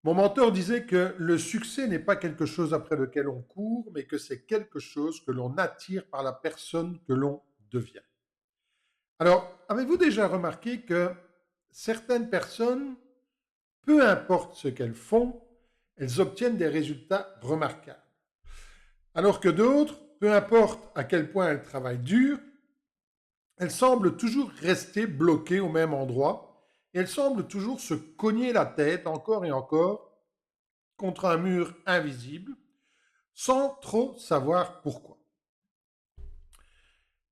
Mon mentor disait que le succès n'est pas quelque chose après lequel on court, mais que c'est quelque chose que l'on attire par la personne que l'on devient. Alors, avez-vous déjà remarqué que certaines personnes, peu importe ce qu'elles font, elles obtiennent des résultats remarquables, alors que d'autres, peu importe à quel point elles travaillent dur, elles semblent toujours rester bloquées au même endroit et elles semblent toujours se cogner la tête encore et encore contre un mur invisible sans trop savoir pourquoi.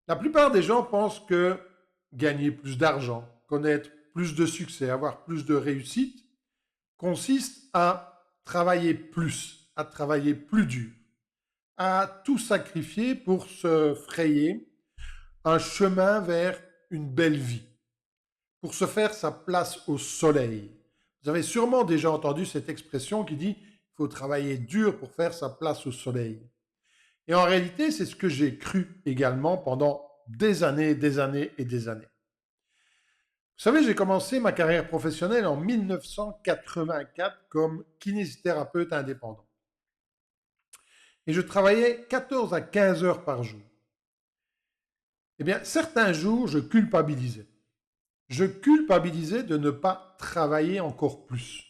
La plupart des gens pensent que gagner plus d'argent, connaître plus de succès, avoir plus de réussite, consiste à travailler plus, à travailler plus dur, à tout sacrifier pour se frayer un chemin vers une belle vie, pour se faire sa place au soleil. Vous avez sûrement déjà entendu cette expression qui dit il faut travailler dur pour faire sa place au soleil. Et en réalité, c'est ce que j'ai cru également pendant des années, des années et des années. Vous savez, j'ai commencé ma carrière professionnelle en 1984 comme kinésithérapeute indépendant. Et je travaillais 14 à 15 heures par jour. Eh bien, certains jours, je culpabilisais. Je culpabilisais de ne pas travailler encore plus.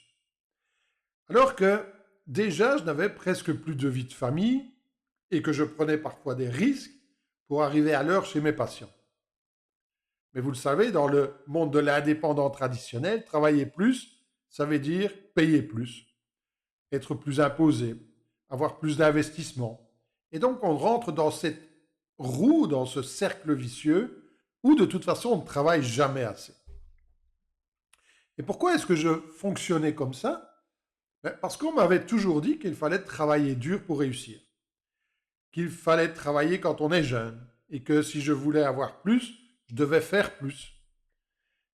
Alors que déjà, je n'avais presque plus de vie de famille et que je prenais parfois des risques pour arriver à l'heure chez mes patients. Mais vous le savez, dans le monde de l'indépendant traditionnel, travailler plus, ça veut dire payer plus, être plus imposé, avoir plus d'investissement. Et donc, on rentre dans cette roue, dans ce cercle vicieux, où de toute façon, on ne travaille jamais assez. Et pourquoi est-ce que je fonctionnais comme ça? Parce qu'on m'avait toujours dit qu'il fallait travailler dur pour réussir, qu'il fallait travailler quand on est jeune, et que si je voulais avoir plus, je devais faire plus.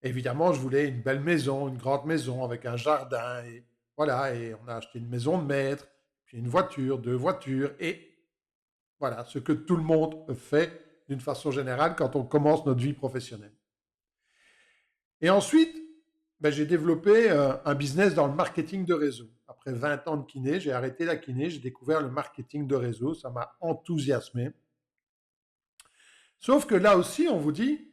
Évidemment, je voulais une belle maison, une grande maison avec un jardin, et voilà, et on a acheté une maison de maître, puis une voiture, 2 voitures, et voilà, ce que tout le monde fait d'une façon générale quand on commence notre vie professionnelle. Et ensuite, j'ai développé un business dans le marketing de réseau. Après 20 ans de kiné, j'ai arrêté la kiné, j'ai découvert le marketing de réseau, ça m'a enthousiasmé. Sauf que là aussi, on vous dit,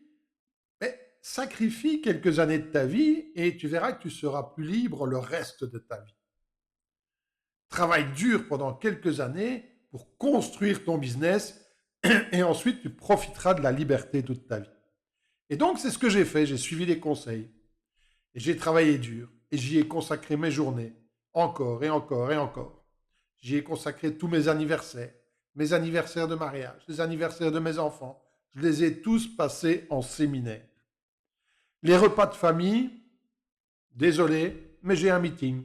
sacrifie quelques années de ta vie et tu verras que tu seras plus libre le reste de ta vie. Travaille dur pendant quelques années pour construire ton business et ensuite tu profiteras de la liberté toute ta vie. Et donc, c'est ce que j'ai fait, j'ai suivi les conseils. Et j'ai travaillé dur et j'y ai consacré mes journées, encore et encore et encore. J'y ai consacré tous mes anniversaires de mariage, les anniversaires de mes enfants. Je les ai tous passés en séminaire. Les repas de famille, désolé, mais j'ai un meeting.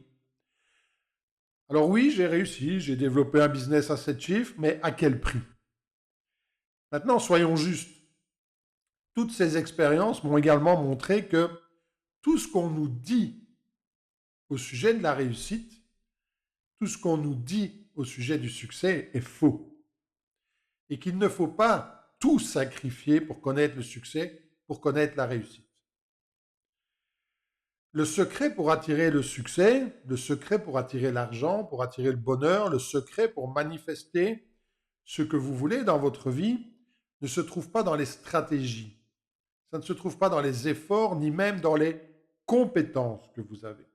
Alors oui, j'ai réussi, j'ai développé un business à 7 chiffres, mais à quel prix? Maintenant, soyons justes. Toutes ces expériences m'ont également montré que tout ce qu'on nous dit au sujet de la réussite, tout ce qu'on nous dit au sujet du succès est faux. Et qu'il ne faut pas tout sacrifier pour connaître le succès, pour connaître la réussite. Le secret pour attirer le succès, le secret pour attirer l'argent, pour attirer le bonheur, le secret pour manifester ce que vous voulez dans votre vie ne se trouve pas dans les stratégies. Ça ne se trouve pas dans les efforts, ni même dans les compétences que vous avez.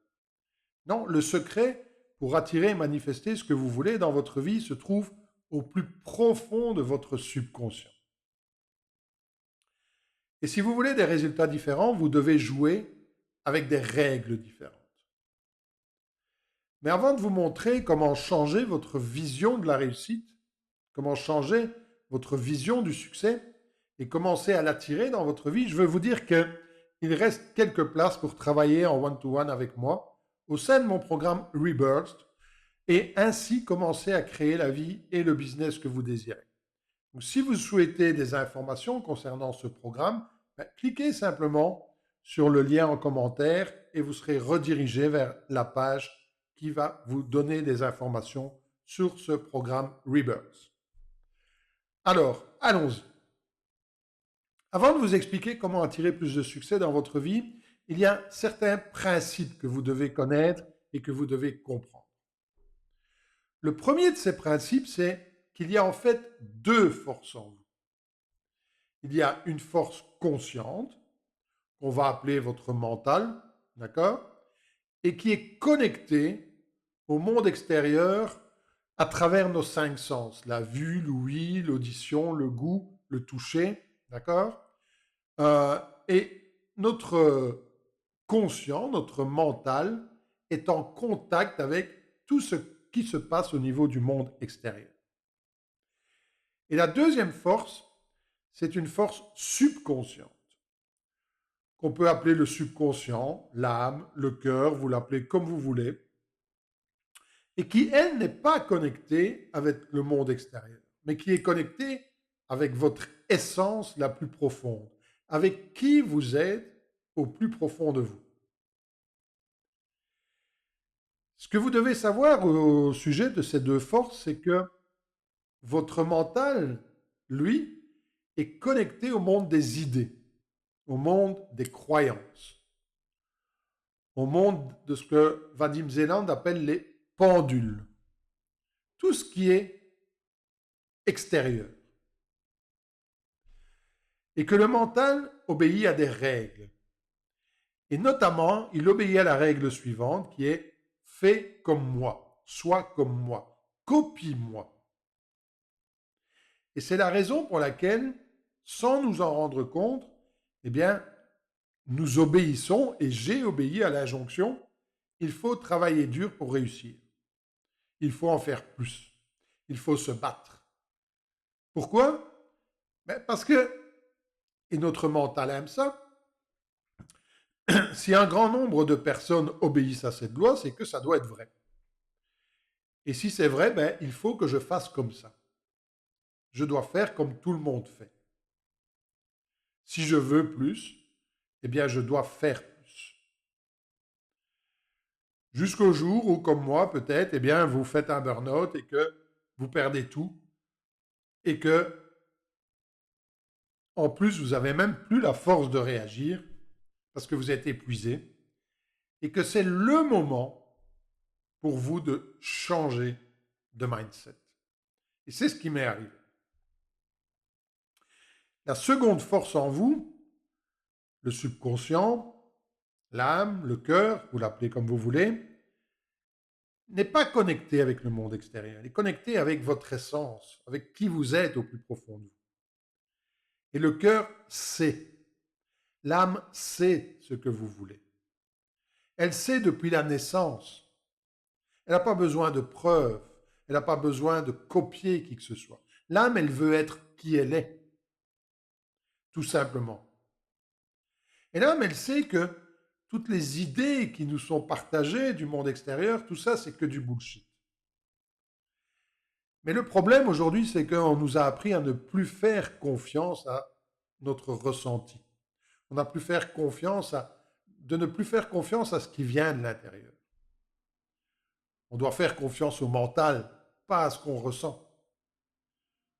Non, le secret pour attirer et manifester ce que vous voulez dans votre vie se trouve au plus profond de votre subconscient. Et si vous voulez des résultats différents, vous devez jouer avec des règles différentes. Mais avant de vous montrer comment changer votre vision de la réussite, comment changer votre vision du succès et commencer à l'attirer dans votre vie, je veux vous dire qu'il reste quelques places pour travailler en one-to-one avec moi au sein de mon programme Rebirth et ainsi commencer à créer la vie et le business que vous désirez. Donc, si vous souhaitez des informations concernant ce programme, cliquez simplement sur le lien en commentaire et vous serez redirigé vers la page qui va vous donner des informations sur ce programme Rebirth. Alors, allons-y. Avant de vous expliquer comment attirer plus de succès dans votre vie, il y a certains principes que vous devez connaître et que vous devez comprendre. Le premier de ces principes, c'est qu'il y a en fait deux forces en vous. Il y a une force consciente, qu'on va appeler votre mental, d'accord, et qui est connectée au monde extérieur à travers nos cinq sens, la vue, l'ouïe, l'audition, le goût, le toucher, d'accord. Et notre conscient, notre mental, est en contact avec tout ce qui se passe au niveau du monde extérieur. Et la deuxième force, c'est une force subconsciente, qu'on peut appeler le subconscient, l'âme, le cœur, vous l'appelez comme vous voulez, et qui, elle, n'est pas connectée avec le monde extérieur, mais qui est connectée avec votre essence la plus profonde, avec qui vous êtes au plus profond de vous. Ce que vous devez savoir au sujet de ces deux forces, c'est que votre mental, lui, est connecté au monde des idées, au monde des croyances, au monde de ce que Vadim Zeland appelle les pendules. Tout ce qui est extérieur. Et que le mental obéit à des règles. Et notamment, il obéit à la règle suivante qui est « fais comme moi, sois comme moi, copie-moi ». Et c'est la raison pour laquelle, sans nous en rendre compte, eh bien, nous obéissons, et j'ai obéi à l'injonction, il faut travailler dur pour réussir. Il faut en faire plus. Il faut se battre. Pourquoi? Parce que, et notre mental aime ça, si un grand nombre de personnes obéissent à cette loi, c'est que ça doit être vrai. Et si c'est vrai, il faut que je fasse comme ça. Je dois faire comme tout le monde fait. Si je veux plus, eh bien, je dois faire plus. Jusqu'au jour où, comme moi, peut-être, eh bien, vous faites un burn-out et que vous perdez tout et que, en plus, vous n'avez même plus la force de réagir parce que vous êtes épuisé et que c'est le moment pour vous de changer de mindset. Et c'est ce qui m'est arrivé. La seconde force en vous, le subconscient, l'âme, le cœur, vous l'appelez comme vous voulez, n'est pas connecté avec le monde extérieur. Il est connecté avec votre essence, avec qui vous êtes au plus profond de vous. Et le cœur sait. L'âme sait ce que vous voulez. Elle sait depuis la naissance. Elle n'a pas besoin de preuves. Elle n'a pas besoin de copier qui que ce soit. L'âme, elle veut être qui elle est. Tout simplement. Et l'âme, elle sait que toutes les idées qui nous sont partagées du monde extérieur, tout ça, c'est que du bullshit. Mais le problème aujourd'hui, c'est qu'on nous a appris à ne plus faire confiance à notre ressenti. On n'a plus faire confiance de ne plus faire confiance à ce qui vient de l'intérieur. On doit faire confiance au mental, pas à ce qu'on ressent.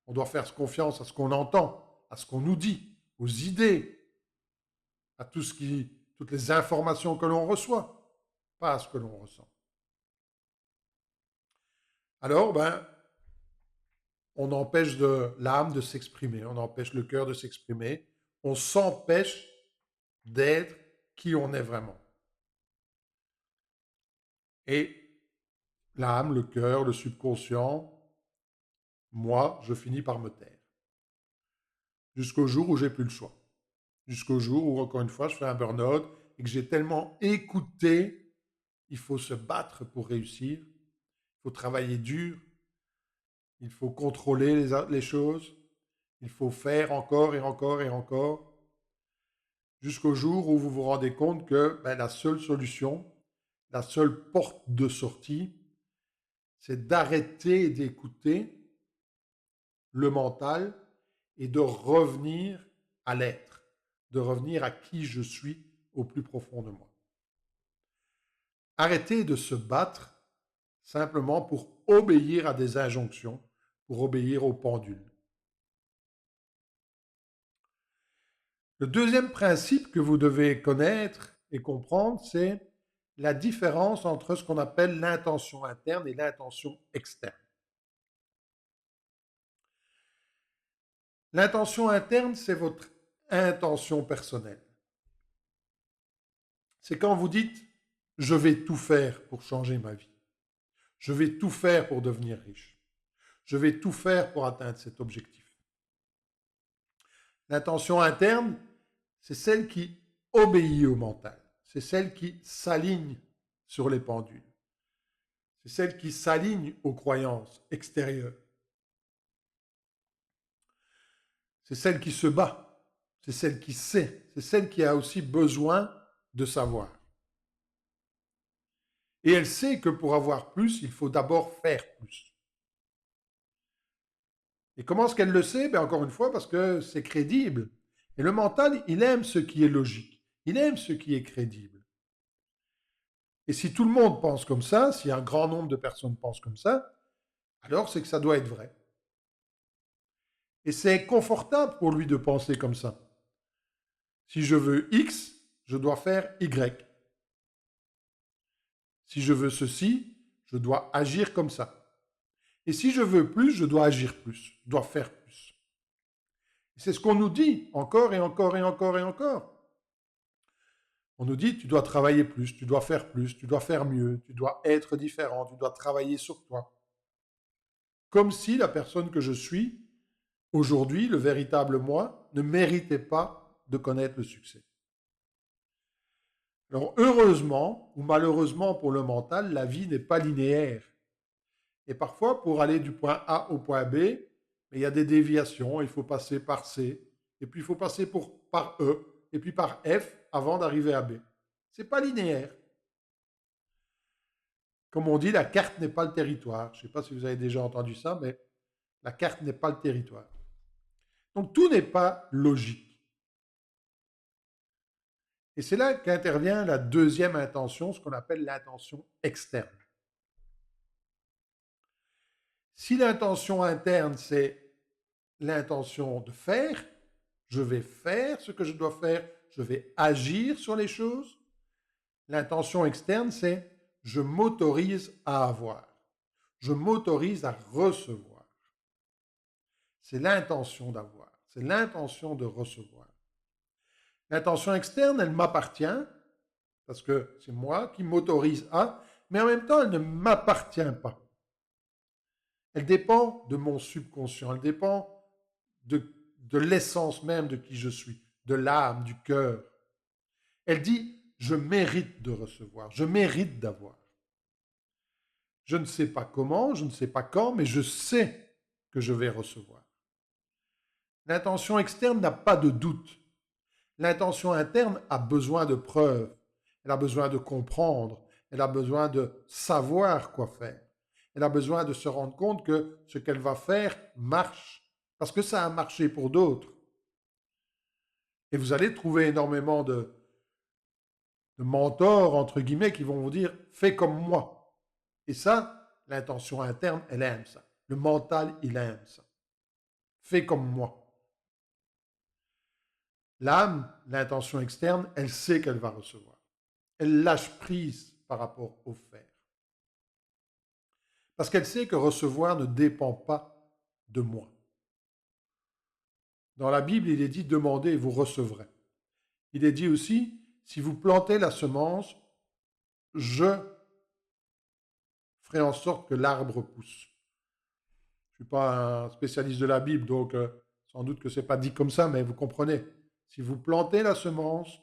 On doit faire confiance à ce qu'on entend, à ce qu'on nous dit, aux idées, à toutes les informations que l'on reçoit, pas à ce que l'on ressent. Alors, on empêche l'âme de s'exprimer, on empêche le cœur de s'exprimer, on s'empêche d'être qui on est vraiment. Et l'âme, le cœur, le subconscient, moi, je finis par me taire. Jusqu'au jour où j'ai plus le choix. Jusqu'au jour où, encore une fois, je fais un burn-out et que j'ai tellement écouté, il faut se battre pour réussir, il faut travailler dur, il faut contrôler les choses, il faut faire encore et encore et encore, jusqu'au jour où vous vous rendez compte que la seule solution, la seule porte de sortie, c'est d'arrêter d'écouter le mental et de revenir à l'être, de revenir à qui je suis au plus profond de moi. Arrêter de se battre simplement pour obéir à des injonctions, pour obéir aux pendules. Le deuxième principe que vous devez connaître et comprendre, c'est la différence entre ce qu'on appelle l'intention interne et l'intention externe. L'intention interne, c'est votre intention personnelle. C'est quand vous dites « je vais tout faire pour changer ma vie ». Je vais tout faire pour devenir riche. Je vais tout faire pour atteindre cet objectif. L'intention interne, c'est celle qui obéit au mental. C'est celle qui s'aligne sur les pendules. C'est celle qui s'aligne aux croyances extérieures. C'est celle qui se bat. C'est celle qui sait. C'est celle qui a aussi besoin de savoir. Et elle sait que pour avoir plus, il faut d'abord faire plus. Et comment est-ce qu'elle le sait? Ben encore une fois, parce que c'est crédible. Et le mental, il aime ce qui est logique. Il aime ce qui est crédible. Et si tout le monde pense comme ça, si un grand nombre de personnes pensent comme ça, alors c'est que ça doit être vrai. Et c'est confortable pour lui de penser comme ça. Si je veux X, je dois faire Y. Si je veux ceci, je dois agir comme ça. Et si je veux plus, je dois agir plus, je dois faire plus. C'est ce qu'on nous dit encore et encore et encore et encore. On nous dit, tu dois travailler plus, tu dois faire plus, tu dois faire mieux, tu dois être différent, tu dois travailler sur toi. Comme si la personne que je suis, aujourd'hui, le véritable moi, ne méritait pas de connaître le succès. Alors, heureusement ou malheureusement pour le mental, la vie n'est pas linéaire. Et parfois, pour aller du point A au point B, il y a des déviations, il faut passer par C, et puis il faut passer par E, et puis par F avant d'arriver à B. Ce n'est pas linéaire. Comme on dit, la carte n'est pas le territoire. Je ne sais pas si vous avez déjà entendu ça, mais la carte n'est pas le territoire. Donc tout n'est pas logique. Et c'est là qu'intervient la deuxième intention, ce qu'on appelle l'intention externe. Si l'intention interne, c'est l'intention de faire, je vais faire ce que je dois faire, je vais agir sur les choses. L'intention externe, c'est je m'autorise à avoir, je m'autorise à recevoir. C'est l'intention d'avoir, c'est l'intention de recevoir. L'intention externe, elle m'appartient, parce que c'est moi qui m'autorise à, mais en même temps, elle ne m'appartient pas. Elle dépend de mon subconscient, elle dépend de l'essence même de qui je suis, de l'âme, du cœur. Elle dit, je mérite de recevoir, je mérite d'avoir. Je ne sais pas comment, je ne sais pas quand, mais je sais que je vais recevoir. L'intention externe n'a pas de doute. L'intention interne a besoin de preuves, elle a besoin de comprendre, elle a besoin de savoir quoi faire. Elle a besoin de se rendre compte que ce qu'elle va faire marche, parce que ça a marché pour d'autres. Et vous allez trouver énormément de mentors, entre guillemets, qui vont vous dire « fais comme moi ». Et ça, l'intention interne, elle aime ça. Le mental, il aime ça. Fais comme moi. L'âme, l'intention externe, elle sait qu'elle va recevoir. Elle lâche prise par rapport au faire. Parce qu'elle sait que recevoir ne dépend pas de moi. Dans la Bible, il est dit « demandez et vous recevrez ». Il est dit aussi « si vous plantez la semence, je ferai en sorte que l'arbre pousse ». Je ne suis pas un spécialiste de la Bible, donc sans doute que ce n'est pas dit comme ça, mais vous comprenez. Si vous plantez la semence,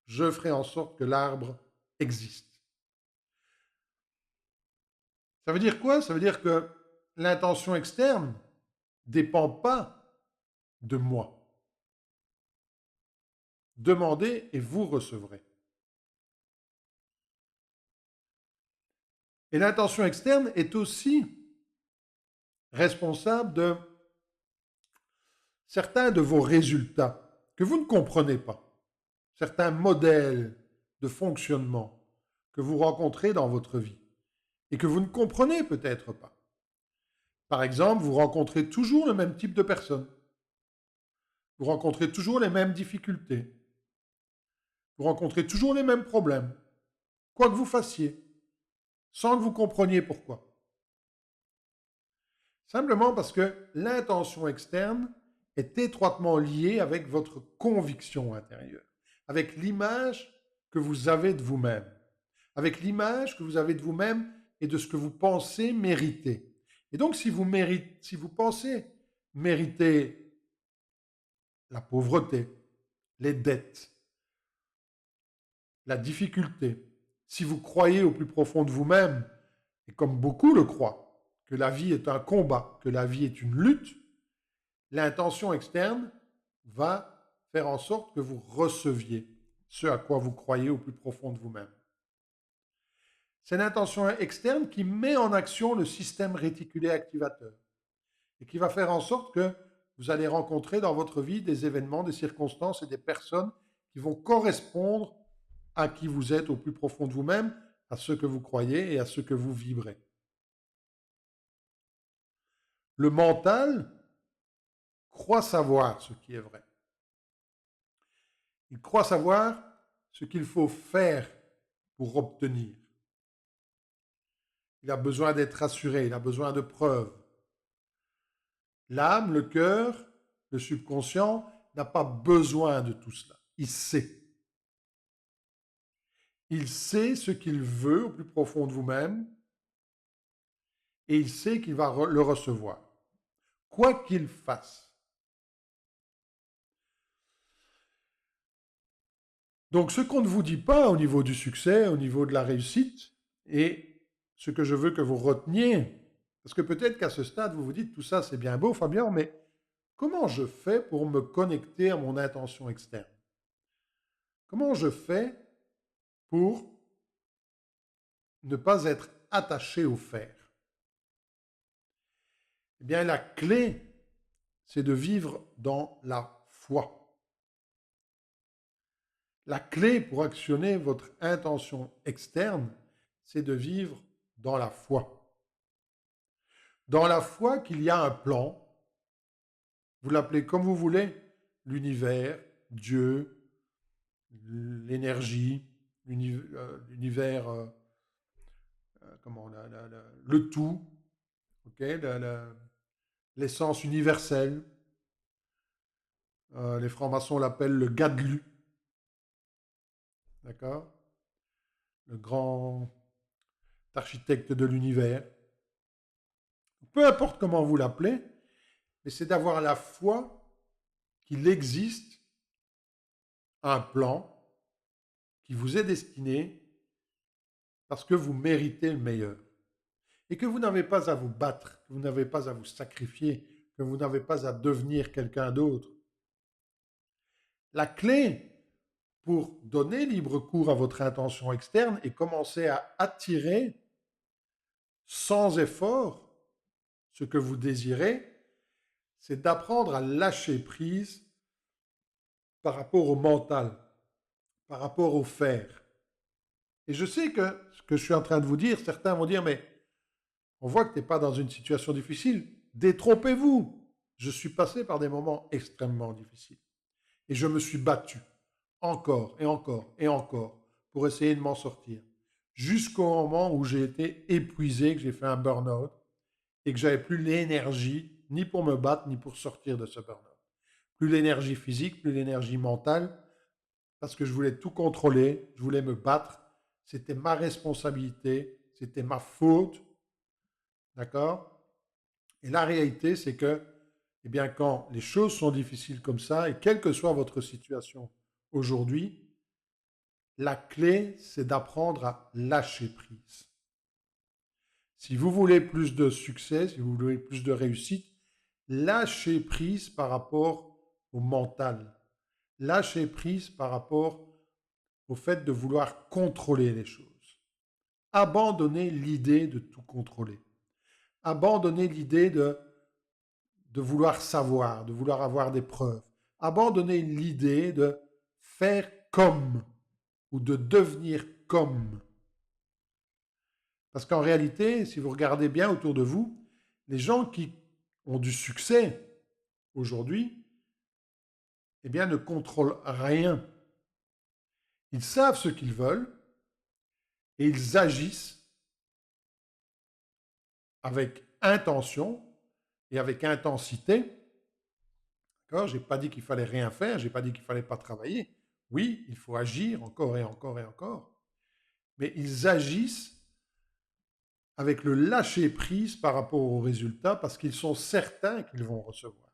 je ferai en sorte que l'arbre existe. Ça veut dire quoi? Ça veut dire que l'intention externe ne dépend pas de moi. Demandez et vous recevrez. Et l'intention externe est aussi responsable de certains de vos résultats que vous ne comprenez pas, certains modèles de fonctionnement que vous rencontrez dans votre vie et que vous ne comprenez peut-être pas. Par exemple, vous rencontrez toujours le même type de personnes. Vous rencontrez toujours les mêmes difficultés. Vous rencontrez toujours les mêmes problèmes. quoi que vous fassiez, sans que vous compreniez pourquoi. Simplement parce que l'intention externe est étroitement liée avec votre conviction intérieure, avec l'image que vous avez de vous-même, avec l'image que vous avez de vous-même et de ce que vous pensez mériter. Et donc, si vous pensez mériter la pauvreté, les dettes, la difficulté, si vous croyez au plus profond de vous-même, et comme beaucoup le croient, que la vie est un combat, que la vie est une lutte, l'intention externe va faire en sorte que vous receviez ce à quoi vous croyez au plus profond de vous-même. C'est l'intention externe qui met en action le système réticulaire activateur et qui va faire en sorte que vous allez rencontrer dans votre vie des événements, des circonstances et des personnes qui vont correspondre à qui vous êtes au plus profond de vous-même, à ce que vous croyez et à ce que vous vibrez. Le mental croit savoir ce qui est vrai. Il croit savoir ce qu'il faut faire pour obtenir. Il a besoin d'être rassuré, il a besoin de preuves. L'âme, le cœur, le subconscient n'a pas besoin de tout cela. Il sait. Il sait ce qu'il veut au plus profond de vous-même et il sait qu'il va le recevoir, quoi qu'il fasse. Donc, ce qu'on ne vous dit pas au niveau du succès, au niveau de la réussite, et ce que je veux que vous reteniez, parce que peut-être qu'à ce stade, vous vous dites, tout ça c'est bien beau, Fabien, mais comment je fais pour me connecter à mon intention externe? Comment je fais pour ne pas être attaché au faire? Eh bien, la clé, c'est de vivre dans la foi. La clé pour actionner votre intention externe, c'est de vivre dans la foi. Dans la foi qu'il y a un plan, vous l'appelez comme vous voulez, l'univers, Dieu, l'énergie, l'univers, le tout, okay, l'essence universelle. Les francs-maçons l'appellent le Gadlu, d'accord? Le grand architecte de l'univers. Peu importe comment vous l'appelez, mais c'est d'avoir la foi qu'il existe un plan qui vous est destiné parce que vous méritez le meilleur. Et que vous n'avez pas à vous battre, que vous n'avez pas à vous sacrifier, que vous n'avez pas à devenir quelqu'un d'autre. La clé pour donner libre cours à votre intention externe et commencer à attirer sans effort ce que vous désirez, c'est d'apprendre à lâcher prise par rapport au mental, par rapport au faire. Et je sais que ce que je suis en train de vous dire, certains vont dire, mais on voit que tu n'es pas dans une situation difficile. Détrompez-vous. Je suis passé par des moments extrêmement difficiles. Et je me suis battu encore et encore et encore pour essayer de m'en sortir. Jusqu'au moment où j'ai été épuisé, que j'ai fait un burn-out et que j'avais plus l'énergie ni pour me battre ni pour sortir de ce burn-out. Plus l'énergie physique, plus l'énergie mentale, parce que je voulais tout contrôler, je voulais me battre. C'était ma responsabilité, c'était ma faute. D'accord? Et la réalité, c'est que, eh bien, quand les choses sont difficiles comme ça, et quelle que soit votre situation aujourd'hui, la clé, c'est d'apprendre à lâcher prise. Si vous voulez plus de succès, si vous voulez plus de réussite, lâchez prise par rapport au mental. Lâchez prise par rapport au fait de vouloir contrôler les choses. Abandonnez l'idée de tout contrôler. Abandonnez l'idée de vouloir savoir, de vouloir avoir des preuves. Abandonnez l'idée de faire comme ou de devenir comme. Parce qu'en réalité, si vous regardez bien autour de vous, les gens qui ont du succès aujourd'hui, eh bien, ne contrôlent rien. Ils savent ce qu'ils veulent, et ils agissent avec intention et avec intensité. D'accord? Je n'ai pas dit qu'il fallait rien faire, je n'ai pas dit qu'il ne fallait pas travailler. Oui, il faut agir encore et encore et encore, mais ils agissent avec le lâcher-prise par rapport aux résultats parce qu'ils sont certains qu'ils vont recevoir.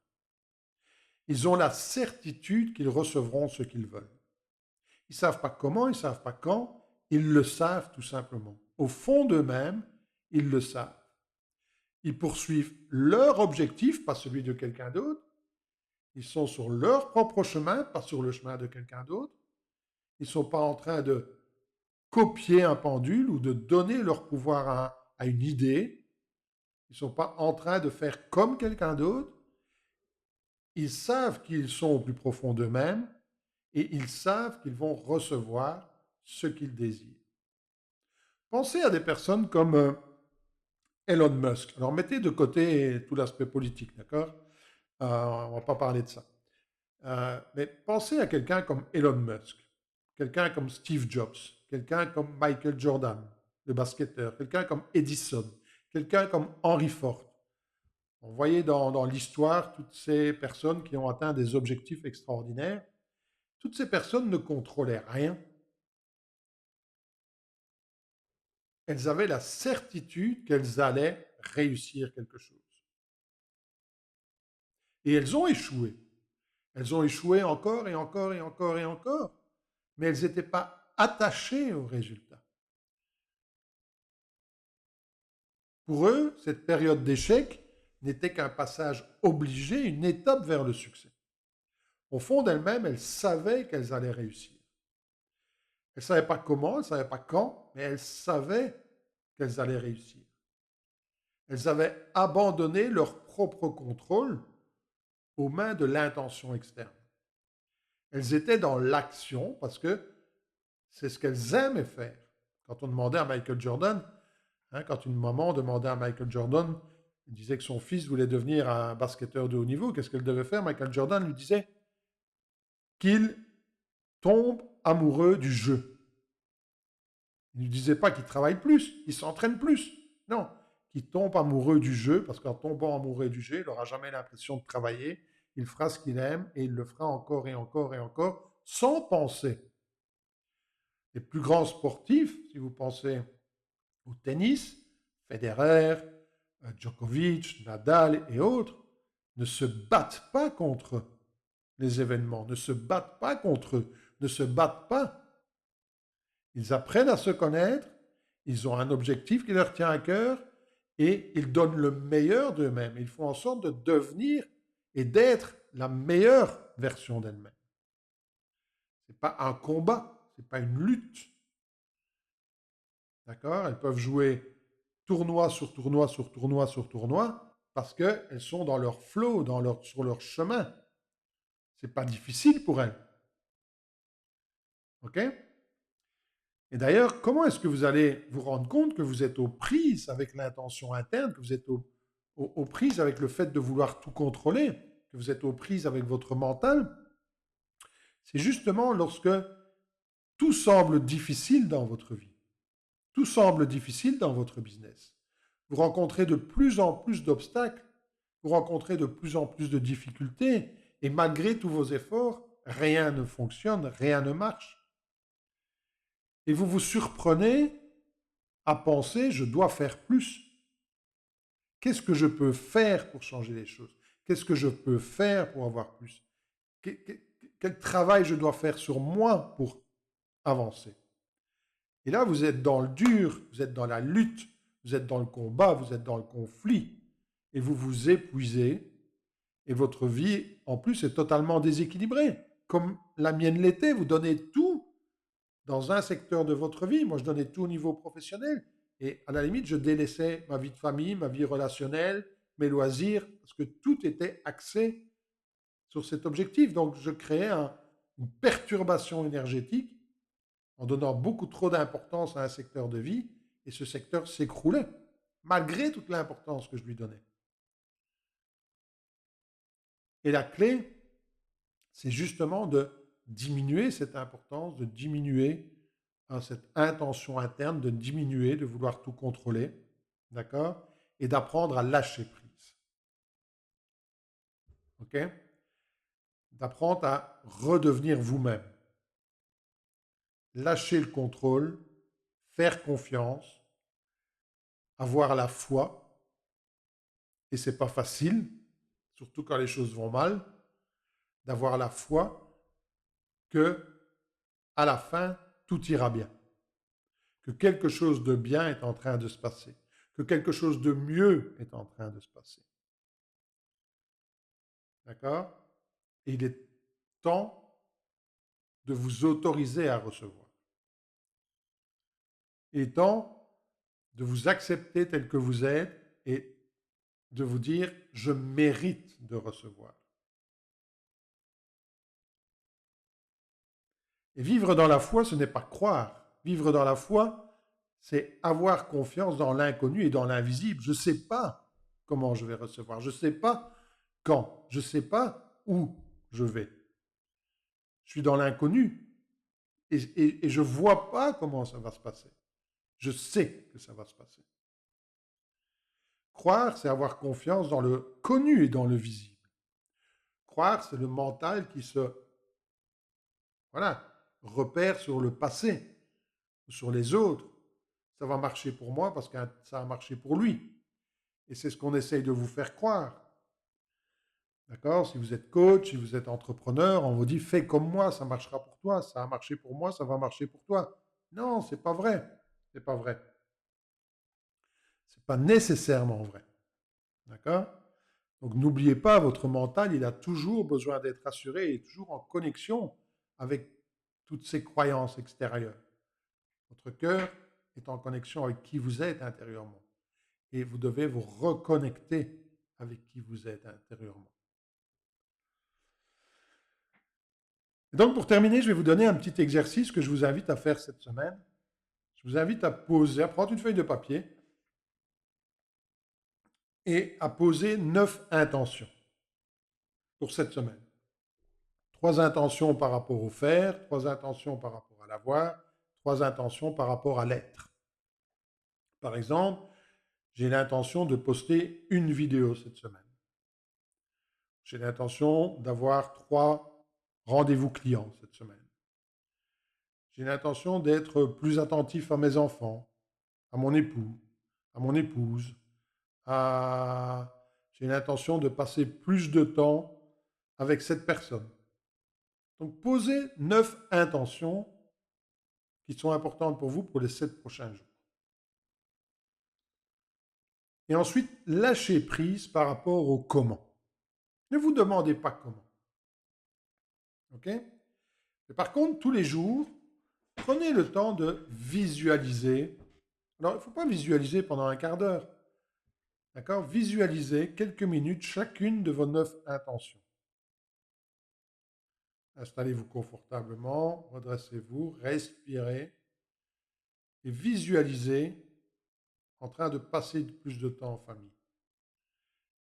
Ils ont la certitude qu'ils recevront ce qu'ils veulent. Ils ne savent pas comment, ils ne savent pas quand, ils le savent tout simplement. Au fond d'eux-mêmes, ils le savent. Ils poursuivent leur objectif, pas celui de quelqu'un d'autre. Ils sont sur leur propre chemin, pas sur le chemin de quelqu'un d'autre. Ils ne sont pas en train de copier un pendule ou de donner leur pouvoir à une idée. Ils ne sont pas en train de faire comme quelqu'un d'autre. Ils savent qu'ils sont au plus profond d'eux-mêmes et ils savent qu'ils vont recevoir ce qu'ils désirent. Pensez à des personnes comme Elon Musk. Alors mettez de côté tout l'aspect politique, d'accord? On ne va pas parler de ça. Mais pensez à quelqu'un comme Elon Musk, quelqu'un comme Steve Jobs, quelqu'un comme Michael Jordan, le basketteur, quelqu'un comme Edison, quelqu'un comme Henry Ford. Vous voyez dans l'histoire toutes ces personnes qui ont atteint des objectifs extraordinaires. Toutes ces personnes ne contrôlaient rien. Elles avaient la certitude qu'elles allaient réussir quelque chose. Et elles ont échoué. Elles ont échoué encore et encore et encore et encore. Mais elles n'étaient pas attachées au résultat. Pour eux, cette période d'échec n'était qu'un passage obligé, une étape vers le succès. Au fond d'elles-mêmes, elles savaient qu'elles allaient réussir. Elles ne savaient pas comment, elles ne savaient pas quand, mais elles savaient qu'elles allaient réussir. Elles avaient abandonné leur propre contrôle aux mains de l'intention externe. Elles étaient dans l'action parce que c'est ce qu'elles aimaient faire. Quand on demandait à Michael Jordan, quand une maman demandait à Michael Jordan, il disait que son fils voulait devenir un basketteur de haut niveau, qu'est-ce qu'elle devait faire? Michael Jordan lui disait qu'il tombe amoureux du jeu. Il ne lui disait pas qu'il travaille plus, qu'il s'entraîne plus. Non, qu'il tombe amoureux du jeu, parce qu'en tombant amoureux du jeu, il n'aura jamais l'impression de travailler. Il fera ce qu'il aime et il le fera encore et encore et encore, sans penser. Les plus grands sportifs, si vous pensez au tennis, Federer, Djokovic, Nadal et autres, ne se battent pas contre les événements, ne se battent pas contre eux, ne se battent pas. Ils apprennent à se connaître, ils ont un objectif qui leur tient à cœur et ils donnent le meilleur d'eux-mêmes. Ils font en sorte de devenir et d'être la meilleure version d'elles-mêmes. Ce n'est pas un combat, ce n'est pas une lutte. D'accord? Elles peuvent jouer tournoi sur tournoi sur tournoi sur tournoi parce qu'elles sont dans leur flow, sur leur chemin. Ce n'est pas difficile pour elles. OK? Et d'ailleurs, comment est-ce que vous allez vous rendre compte que vous êtes aux prises avec l'intention interne, que vous êtes aux prises avec le fait de vouloir tout contrôler, que vous êtes aux prises avec votre mental? C'est justement lorsque tout semble difficile dans votre vie, tout semble difficile dans votre business. Vous rencontrez de plus en plus d'obstacles, vous rencontrez de plus en plus de difficultés, et malgré tous vos efforts, rien ne fonctionne, rien ne marche. Et vous vous surprenez à penser, je dois faire plus. Qu'est-ce que je peux faire pour changer les choses? Qu'est-ce que je peux faire pour avoir plus? Quel travail je dois faire sur moi pour avancer? Et là, vous êtes dans le dur, vous êtes dans la lutte, vous êtes dans le combat, vous êtes dans le conflit, et vous vous épuisez, et votre vie, en plus, est totalement déséquilibrée. Comme la mienne l'était, vous donnez tout dans un secteur de votre vie. Moi, je donnais tout au niveau professionnel. Et à la limite, je délaissais ma vie de famille, ma vie relationnelle, mes loisirs, parce que tout était axé sur cet objectif. Donc, je créais une perturbation énergétique en donnant beaucoup trop d'importance à un secteur de vie, et ce secteur s'écroulait, malgré toute l'importance que je lui donnais. Et la clé, c'est justement de diminuer cette importance, de diminuer à cette intention interne de diminuer, de vouloir tout contrôler, d'accord? Et d'apprendre à lâcher prise, ok? D'apprendre à redevenir vous-même, lâcher le contrôle, faire confiance, avoir la foi, et c'est pas facile, surtout quand les choses vont mal, d'avoir la foi que à la fin tout ira bien, que quelque chose de bien est en train de se passer, que quelque chose de mieux est en train de se passer. D'accord? Et il est temps de vous autoriser à recevoir. Il est temps de vous accepter tel que vous êtes et de vous dire, je mérite de recevoir. Et vivre dans la foi, ce n'est pas croire. Vivre dans la foi, c'est avoir confiance dans l'inconnu et dans l'invisible. Je ne sais pas comment je vais recevoir. Je ne sais pas quand. Je ne sais pas où je vais. Je suis dans l'inconnu et je ne vois pas comment ça va se passer. Je sais que ça va se passer. Croire, c'est avoir confiance dans le connu et dans le visible. Croire, c'est le mental qui se repère sur le passé, sur les autres. Ça va marcher pour moi parce que ça a marché pour lui. Et c'est ce qu'on essaye de vous faire croire. D'accord? Si vous êtes coach, si vous êtes entrepreneur, on vous dit fais comme moi, ça marchera pour toi. Ça a marché pour moi, ça va marcher pour toi. Non, c'est pas vrai. C'est pas vrai. C'est pas nécessairement vrai. D'accord? Donc n'oubliez pas, votre mental, il a toujours besoin d'être assuré et toujours en connexion avec toutes ces croyances extérieures. Votre cœur est en connexion avec qui vous êtes intérieurement. Et vous devez vous reconnecter avec qui vous êtes intérieurement. Et donc pour terminer, je vais vous donner un petit exercice que je vous invite à faire cette semaine. Je vous invite à poser, à prendre une feuille de papier et à poser 9 intentions pour cette semaine. 3 intentions par rapport au faire, 3 intentions par rapport à l'avoir, 3 intentions par rapport à l'être. Par exemple, j'ai l'intention de poster une vidéo cette semaine. J'ai l'intention d'avoir 3 rendez-vous clients cette semaine. J'ai l'intention d'être plus attentif à mes enfants, à mon époux, à mon épouse. J'ai l'intention de passer plus de temps avec cette personne. Donc, posez 9 intentions qui sont importantes pour vous pour les 7 prochains jours. Et ensuite, lâchez prise par rapport au comment. Ne vous demandez pas comment. OK? Mais par contre, tous les jours, prenez le temps de visualiser. Alors, il ne faut pas visualiser pendant un quart d'heure. D'accord? Visualisez quelques minutes chacune de vos 9 intentions. Installez-vous confortablement, redressez-vous, respirez et visualisez en train de passer plus de temps en famille.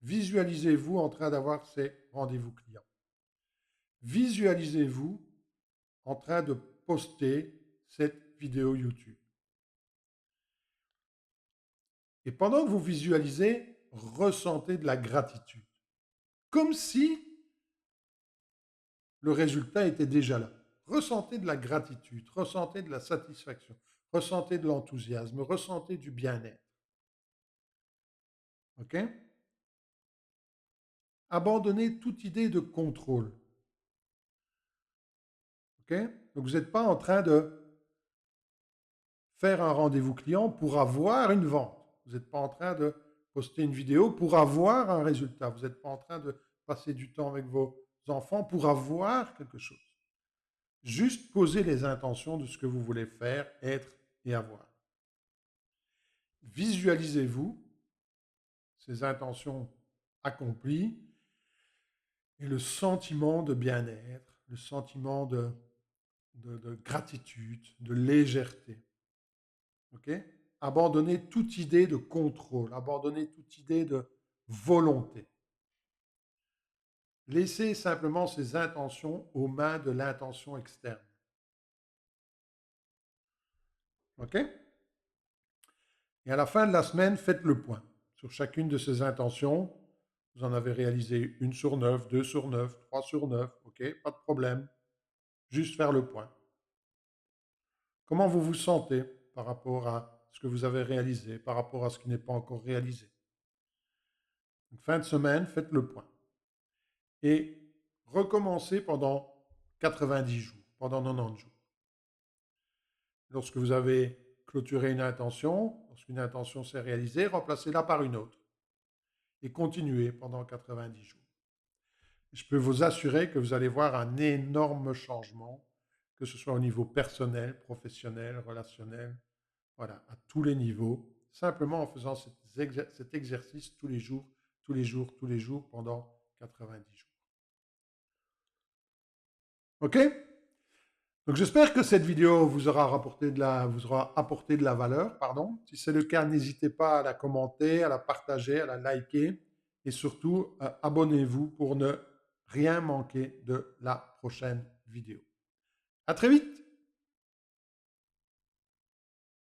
Visualisez-vous en train d'avoir ces rendez-vous clients. Visualisez-vous en train de poster cette vidéo YouTube. Et pendant que vous visualisez, ressentez de la gratitude. Comme si le résultat était déjà là. Ressentez de la gratitude, ressentez de la satisfaction, ressentez de l'enthousiasme, ressentez du bien-être. OK? Abandonnez toute idée de contrôle. OK? Donc vous n'êtes pas en train de faire un rendez-vous client pour avoir une vente. Vous n'êtes pas en train de poster une vidéo pour avoir un résultat. Vous n'êtes pas en train de passer du temps avec vos enfants pour avoir quelque chose. Juste poser les intentions de ce que vous voulez faire, être et avoir. Visualisez-vous ces intentions accomplies et le sentiment de bien-être, le sentiment de gratitude, de légèreté. OK? Abandonnez toute idée de contrôle, abandonnez toute idée de volonté. Laissez simplement ces intentions aux mains de l'intention externe. OK? Et à la fin de la semaine, faites le point sur chacune de ces intentions. Vous en avez réalisé 1 sur 9, 2 sur 9, 3 sur 9, OK? Pas de problème. Juste faire le point. Comment vous vous sentez par rapport à ce que vous avez réalisé, par rapport à ce qui n'est pas encore réalisé? Donc, fin de semaine, faites le point. Et recommencez pendant 90 jours, pendant 90 jours. Lorsque vous avez clôturé une intention, lorsqu'une intention s'est réalisée, remplacez-la par une autre. Et continuez pendant 90 jours. Je peux vous assurer que vous allez voir un énorme changement, que ce soit au niveau personnel, professionnel, relationnel, voilà, à tous les niveaux, simplement en faisant cet exercice tous les jours, tous les jours, tous les jours, pendant 90 jours. OK? Donc j'espère que cette vidéo vous aura apporté de la valeur, pardon. Si c'est le cas, n'hésitez pas à la commenter, à la partager, à la liker et surtout abonnez-vous pour ne rien manquer de la prochaine vidéo. À très vite!